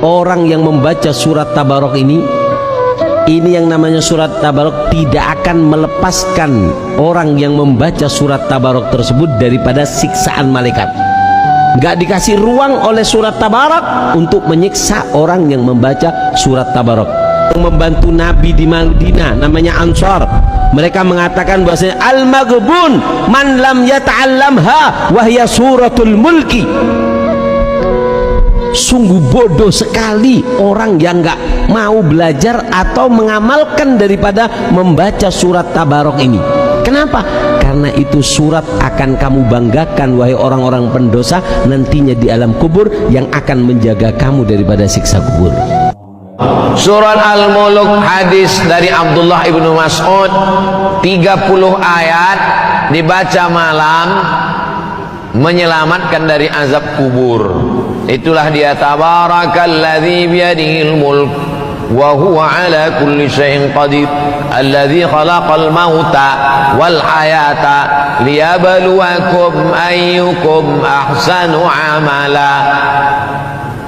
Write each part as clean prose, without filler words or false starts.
orang yang membaca surat Tabarok ini yang namanya surat Tabarok tidak akan melepaskan orang yang membaca surat Tabarok tersebut daripada siksaan malaikat. Gak dikasih ruang oleh surat Tabarok untuk menyiksa orang yang membaca surat Tabarok. Yang membantu Nabi di Madinah namanya Ansar, mereka mengatakan bahwasanya al-maghbun man lam yata'allamha wa hiya suratul mulki. Sungguh bodoh sekali orang yang gak mau belajar atau mengamalkan daripada membaca surat Tabarok ini. Kenapa? Karena itu surat akan kamu banggakan wahai orang-orang pendosa nantinya di alam kubur, yang akan menjaga kamu daripada siksa kubur. Surat Al-Mulk, hadis dari Abdullah ibnu Mas'ud, 30 ayat dibaca malam menyelamatkan dari azab kubur. Itulah dia, tabarakalladzi biyadihil mulk wa huwa ala kulli syai'in qadir alladzi khalaqal mauta wal hayata liyabluwakum ayyukum ahsanu amala.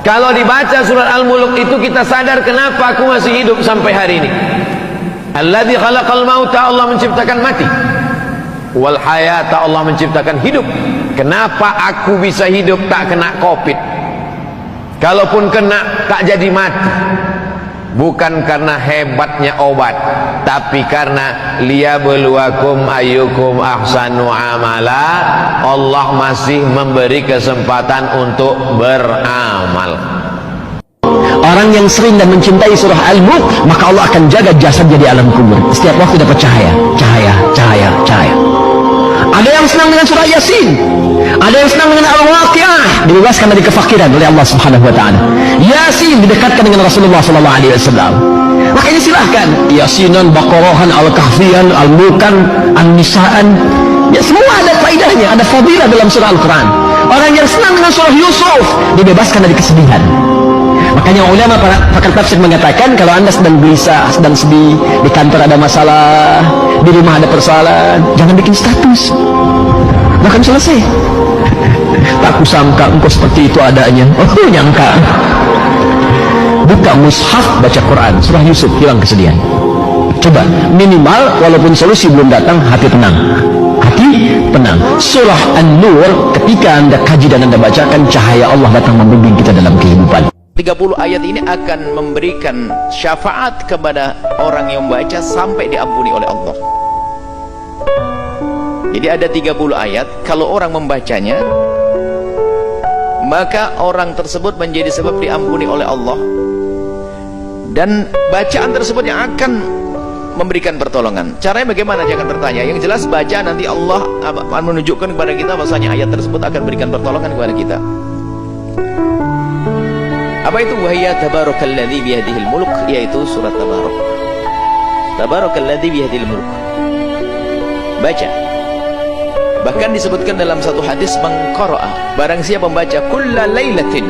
Kalau dibaca surat Al-Mulk itu kita sadar kenapa aku masih hidup sampai hari ini. Alladzi khalaqal mauta, Allah menciptakan mati. Wal hayata, Allah menciptakan hidup. Kenapa aku bisa hidup tak kena Covid? Kalaupun kena tak jadi mati. Bukan karena hebatnya obat, tapi karena liyabluwakum ayyukum ahsanu amala. Allah masih memberi kesempatan untuk beramal. Orang yang sering dan mencintai surah Al-Mulk, maka Allah akan jaga jasadnya di alam kubur. Setiap waktu dapat cahaya, cahaya, cahaya, cahaya. Ada yang senang dengan surah Yasin, ada yang senang dengan Al-Waqi'ah, dibebaskan dari kefakiran oleh Allah Subhanahu wa taala. Yasin didekatkan dengan Rasulullah sallallahu alaihi wasallam. Makanya silahkan Yasinan, Baqarahan, Al-Kahfian, Al-Mulkan, An-Nisaan, ya semua ada faedahnya, ada fadilah dalam surah Al-Quran. Orang yang senang dengan surah Yusuf dibebaskan dari kesedihan. Makanya ulama para pakar tafsir mengatakan, kalau anda sedang gelisah, sedang sedih, di kantor ada masalah, di rumah ada persoalan, jangan bikin status, bahkan selesai. Tak kusangka engkau seperti itu adanya. Oh, nyangka. Buka mushaf, baca Quran, surah Yusuf, hilang kesedihan. Coba, minimal walaupun solusi belum datang, hati tenang. Hati tenang. Surah An-Nur, ketika anda kaji dan anda bacakan, cahaya Allah datang membimbing kita dalam kehidupan. 30 ayat ini akan memberikan syafaat kepada orang yang membaca sampai diampuni oleh Allah. Jadi ada 30 ayat, kalau orang membacanya, maka orang tersebut menjadi sebab diampuni oleh Allah. Dan bacaan tersebut yang akan memberikan pertolongan. Caranya bagaimana? Jangan bertanya. Yang jelas baca, nanti Allah akan menunjukkan kepada kita bahwasanya ayat tersebut akan memberikan pertolongan kepada kita. Apa itu? Wahiyya tabarakalladzi biyadihil mulk, yaitu surat Tabarok. Tabarakalladzi biyadihil mulk. Baca. Bahkan disebutkan dalam satu hadis, mengqara'a, barang siapa membaca kulla lailatin,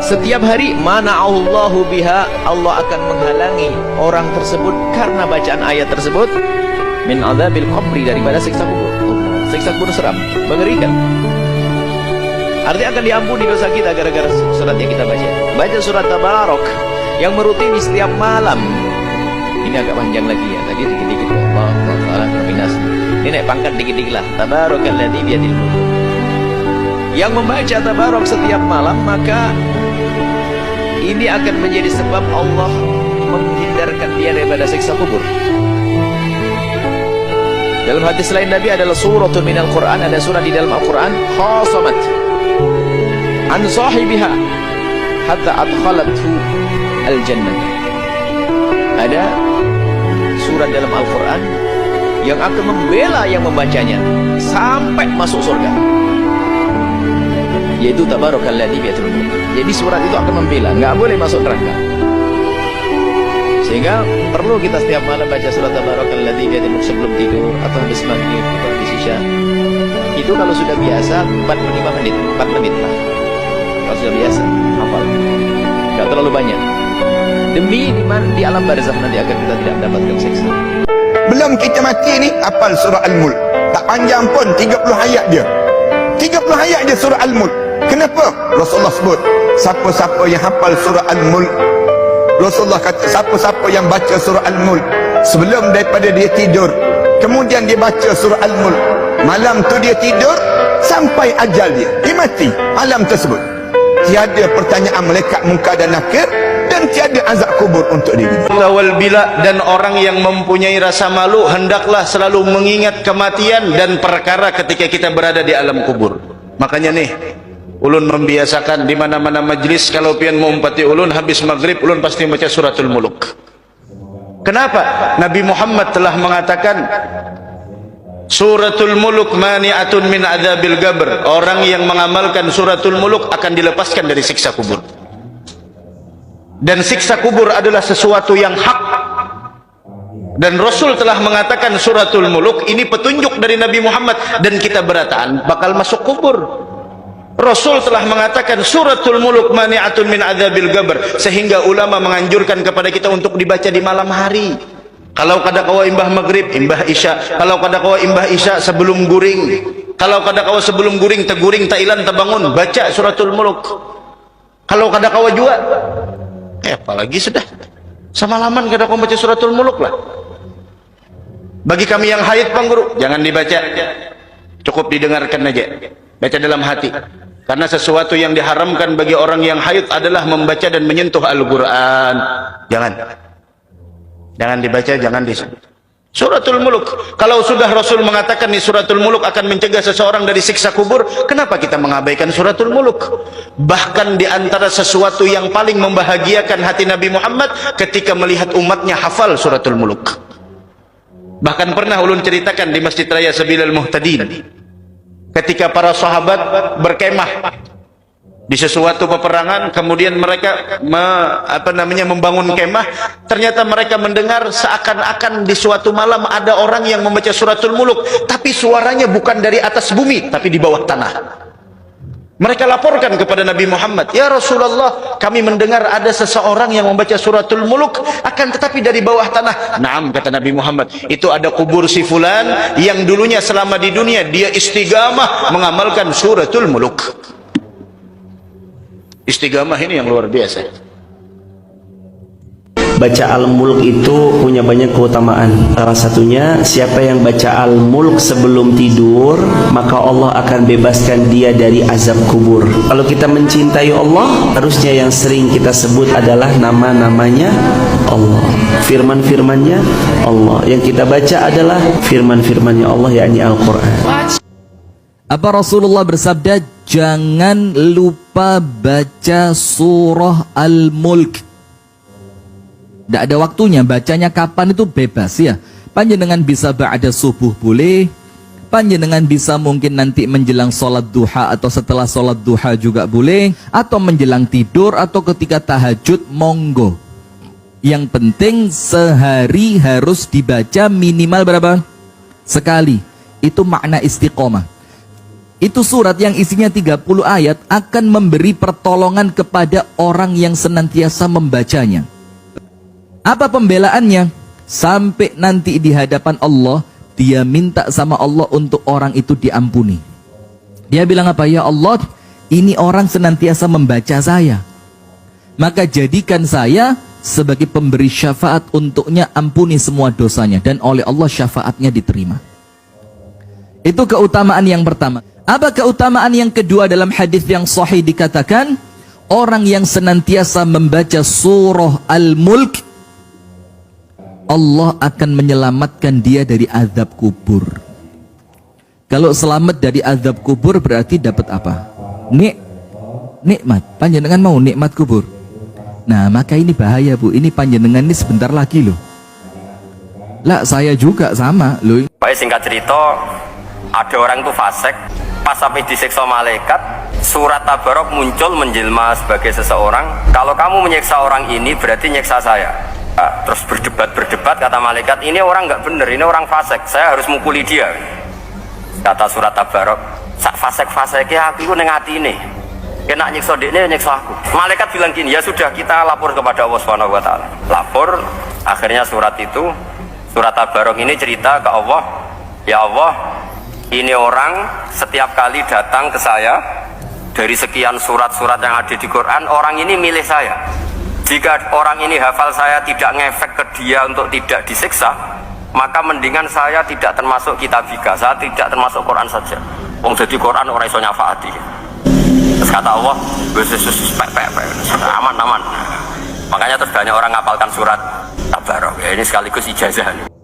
setiap hari, mana'allahu biha, Allah akan menghalangi orang tersebut karena bacaan ayat tersebut min adzabil qabri, daripada siksa kubur. Siksa kubur seram, mengerikan. Artinya akan diampuni dosa kita gara-gara surat yang kita baca. Baca surat Tabarok yang merutini setiap malam. Ini agak panjang lagi ya. Tadi dikit-dikit. Allah terbinas. Ini naik pangkat dikit-dikit lah. Tabarakalladzi biyadihil mulk. Yang membaca Tabarok setiap malam, maka ini akan menjadi sebab Allah menghindarkan dia daripada siksa kubur. Dalam hadis lain Nabi adalah suratun minal Quran, ada surah di dalam Al-Quran, khasamat an sahibiha hatta adkhalathu al-jannah. Ada surat dalam Al-Quran yang akan membela yang membacanya sampai masuk surga, yaitu tabarakalladzi biyadihil mulk. Jadi surat itu akan membela, nggak boleh masuk neraka. Sehingga perlu kita setiap malam baca surat tabarakalladzi biyadihil mulk sebelum tidur, atau habis maghrib, atau habis isya. Itu kalau sudah biasa 45 menit, 4 menit lah. Kalau sudah biasa, hafal. Nggak terlalu banyak. Demi di alam barzakh nanti akan kita tidak mendapatkan siksa. Belum kita mati ni, hafal surah Al-Mulk. Tak panjang pun, 30 ayat dia. 30 ayat dia surah Al-Mulk. Kenapa Rasulullah sebut siapa-siapa yang hafal surah Al-Mulk, Rasulullah kata siapa-siapa yang baca surah Al-Mulk sebelum daripada dia tidur, kemudian dia baca surah Al-Mulk, malam tu dia tidur sampai ajal dia mati malam tersebut, tiada pertanyaan malaikat munkar dan nakir dan tiada azab kubur untuk diri. Wal bila, dan orang yang mempunyai rasa malu hendaklah selalu mengingat kematian dan perkara ketika kita berada di alam kubur. Makanya nih, ulun membiasakan di mana-mana majlis kalau pian mau umpati ulun habis maghrib ulun pasti baca suratul muluk. Kenapa? Nabi Muhammad telah mengatakan suratul muluk mani'atun min adzabil qabr. Orang yang mengamalkan suratul muluk akan dilepaskan dari siksa kubur. Dan siksa kubur adalah sesuatu yang hak. Dan Rasul telah mengatakan suratul muluk ini petunjuk dari Nabi Muhammad, dan kita berataan bakal masuk kubur. Rasul telah mengatakan suratul muluk mani'atun min adzabil qabr, sehingga ulama menganjurkan kepada kita untuk dibaca di malam hari. Kalau kada kawa imbah maghrib, imbah isya. Kalau kada kawa imbah isya sebelum guring. Kalau kada kawa sebelum guring, teguring tailan tebangun, baca suratul muluk. Kalau kada kawa juga, apalagi sudah semalaman kada kawa baca suratul muluk lah. Bagi kami yang haid, Bang Guru, jangan dibaca, cukup didengarkan aja, baca dalam hati. Karena sesuatu yang diharamkan bagi orang yang haid adalah membaca dan menyentuh Al-Quran. Jangan dibaca, jangan disebut. Suratul Muluk, kalau sudah Rasul mengatakan nih suratul Muluk akan mencegah seseorang dari siksa kubur, kenapa kita mengabaikan suratul Muluk? Bahkan di antara sesuatu yang paling membahagiakan hati Nabi Muhammad ketika melihat umatnya hafal suratul Muluk. Bahkan pernah ulun ceritakan di Masjid Raya Sabilal Muhtadin, ketika para sahabat berkemah di sesuatu peperangan, kemudian mereka membangun kemah, ternyata mereka mendengar seakan-akan di suatu malam ada orang yang membaca suratul Muluk, tapi suaranya bukan dari atas bumi tapi di bawah tanah. Mereka laporkan kepada Nabi Muhammad, ya Rasulullah, kami mendengar ada seseorang yang membaca suratul Muluk akan tetapi dari bawah tanah. Naam, kata Nabi Muhammad, itu ada kubur si fulan yang dulunya selama di dunia dia istigamah mengamalkan suratul Muluk. Istigamah ini yang luar biasa. Baca Al-Mulk itu punya banyak keutamaan. Salah satunya, siapa yang baca Al-Mulk sebelum tidur, maka Allah akan bebaskan dia dari azab kubur. Kalau kita mencintai Allah, harusnya yang sering kita sebut adalah nama-namanya Allah, firman-firmannya Allah. Yang kita baca adalah firman-firmannya Allah, yakni Al-Quran. Apa Rasulullah bersabda, jangan lupa baca surah Al-Mulk. Tidak ada waktunya, bacanya kapan itu bebas ya. Panjenengan bisa ba'da subuh boleh, panjenengan bisa mungkin nanti menjelang sholat duha atau setelah sholat duha juga boleh, atau menjelang tidur atau ketika tahajud, monggo. Yang penting sehari harus dibaca minimal berapa? Sekali. Itu makna istiqomah. Itu surat yang isinya 30 ayat akan memberi pertolongan kepada orang yang senantiasa membacanya. Apa pembelaannya? Sampai nanti di hadapan Allah, dia minta sama Allah untuk orang itu diampuni. Dia bilang apa? Ya Allah, ini orang senantiasa membaca saya, maka jadikan saya sebagai pemberi syafaat untuknya, ampuni semua dosanya, dan oleh Allah syafaatnya diterima. Itu keutamaan yang pertama. Apa keutamaan yang kedua? Dalam hadis yang sahih dikatakan, orang yang senantiasa membaca surah Al-Mulk, Allah akan menyelamatkan dia dari azab kubur. Kalau selamat dari azab kubur berarti dapat apa? Nikmat. Panjenengan mau nikmat kubur? Nah, maka ini bahaya, Bu. Ini panjenengan ini sebentar lagi loh. Lah, saya juga sama loh. Baik, singkat cerita, ada orang tuh fasik, pas sampai disiksa malaikat, surat Tabarok muncul menjelma sebagai seseorang. Kalau kamu menyiksa orang ini berarti nyiksa saya. Terus berdebat, kata malaikat, ini orang nggak bener, ini orang fasik, saya harus mukuli dia. Kata surat Tabarok, sak fasik-fasiknya aku neng hati ini, kena nyiksa dia, nyiksa aku. Malaikat bilang gini, ya sudah, kita lapor kepada Allah Subhanahu Wa Taala. Lapor, akhirnya surat Tabarok ini cerita ke Allah, ya Allah, ini orang setiap kali datang ke saya dari sekian surat-surat yang ada di Quran, orang ini milih saya. Jika orang ini hafal saya tidak ngefek ke dia untuk tidak disiksa, maka mendingan saya tidak termasuk kitabika, saya tidak termasuk Quran saja. Wong jadi Quran orang iso nyafaati. Terus kata Allah, aman. Makanya terus banyak orang ngapalkan surat Tabarok. Ya, ini sekaligus ijazah.